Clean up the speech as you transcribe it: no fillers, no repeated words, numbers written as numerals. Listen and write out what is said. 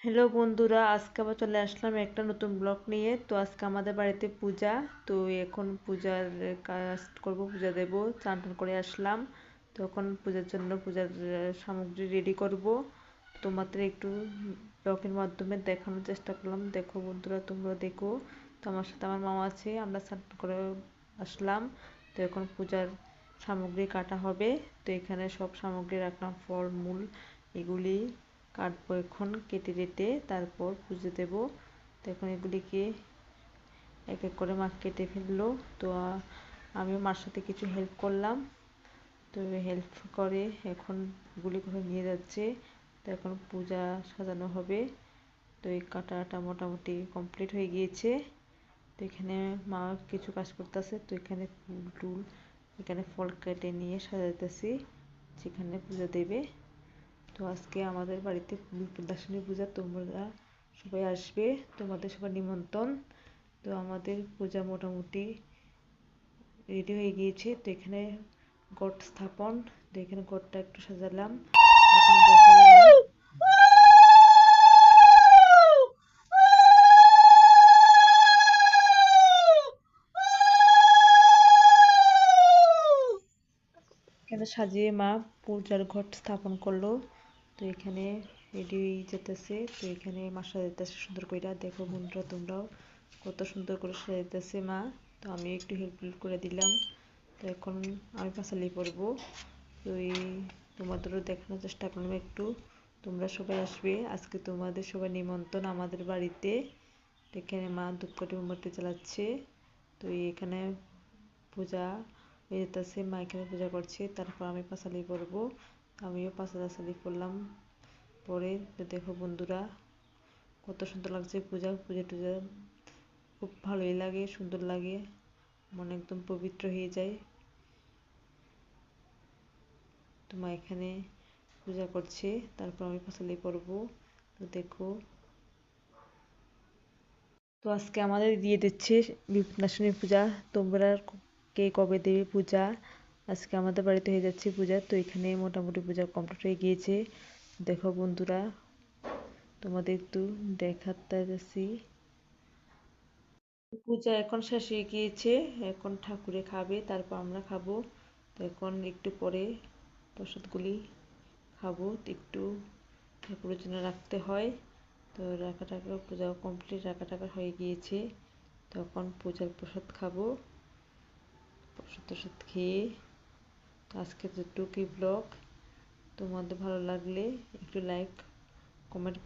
Hello বন্ধুরা, আজকে আবার চলে আসলাম একটা নতুন ব্লগ নিয়ে। তো আজকে আমাদের বাড়িতে পূজা। তো এখন পূজার কাজ করব, পূজা দেব। চান টান করে আসলাম। তো এখন পূজার জন্য পূজার সামগ্রী রেডি করব। তোমাদের একটু ব্লগের মাধ্যমে দেখানোর চেষ্টা করলাম। দেখো বন্ধুরা, তোমরা দেখো। তো আমার সাথে আমার মামা আছে, আমরা চান টান করে আসলাম। তো এখন পূজার সামগ্রী কাটা হবে। তো এখানে সব সামগ্রী রাখলাম, ফল মূল এগুলি কাটবো। এখন কেটে কেটে তারপর পুজো দেব। তো এখন এগুলিকে এক এক করে মা কেটে ফেললো। তো আমিও মার সাথে কিছু হেল্প করলাম। তো হেল্প করে এখন এগুলি করে নিয়ে যাচ্ছে। তো এখন পূজা সাজানো হবে। তো এই কাটাটা মোটামুটি কমপ্লিট হয়ে গিয়েছে। তো এখানে মা কিছু কাজ করতেছে। তো এখানে ফুল টুল, এখানে ফল কেটে নিয়ে সাজাইতেছি, যেখানে পুজো দেবে। তো আজকে আমাদের বাড়িতে বিপদাশিনী পূজা, তোমরা সবাই আসবে, তোমাদের সবার নিমন্ত্রণ। তো আমাদের পূজা মোটামুটি রেডি হয়ে গিয়েছে। তো এখানে ঘট স্থাপন। তো এখানে ঘটটা একটু সাজালাম। এখানে সাজিয়ে মা পূজার ঘট স্থাপন করলো। তো এখানে রেডি হয়ে যেতেছে। তো এখানে মা সাজাইতেছে সুন্দর করে। দেখো বন্ধুরা, তোমরাও কত সুন্দর করে সাজাইতেছে মা। তো আমি একটু হেল্প করে দিলাম। তো এখন আমি পাঁচালি পরবো। তো এই তোমাদেরও দেখানোর চেষ্টা করলাম একটু। তোমরা সবাই আসবে, আজকে তোমাদের সবাই নিমন্ত্রণ আমাদের বাড়িতে। এখানে মা ধূপকাঠি মোমবাতি জ্বালাচ্ছে। তো এখানে পূজা হয়ে যেতেছে, মা এখানে পূজা করছে। তারপর আমি পাঁচালি পরবো। আমিও পাঁচালি পরলাম। পরে তো দেখো বন্ধুরা, কত সুন্দর লাগছে পূজা টুজা। খুব ভালোই লাগে, সুন্দর লাগে, মন একদম পবিত্র হয়ে যায়। তো মা এখানে পূজা করছে, তারপর আমি পাঁচালি পরবো। তো দেখো, তো আজকে আমাদের দিয়ে দিচ্ছে বিপন্নাসনী পূজা। তোমরা কে কবে দেবে পূজা? আজকে আমাদের বাড়িতে হয়ে যাচ্ছে পূজা। তো এখানে মোটামুটি পূজা কমপ্লিট হয়ে গিয়েছে। দেখো বন্ধুরা, তোমাদের একটু দেখাতে যাচ্ছি। পূজা এখন শেষ হয়ে গিয়েছে। এখন ঠাকুরে খাবে, তারপর আমরা খাবো। তো এখন একটু পরে প্রসাদগুলি খাবো। একটু ঠাকুরের জন্য রাখতে হয়। তো রাখা টাকা পূজা কমপ্লিট, রাখা টাকা হয়ে গিয়েছে। তখন পূজার প্রসাদ খাবো। প্রসাদ টসাদ খেয়ে, তো আজকে যেটুকুই ব্লগ। তোমাদের ভালো লাগলে একটু লাইক কমেন্ট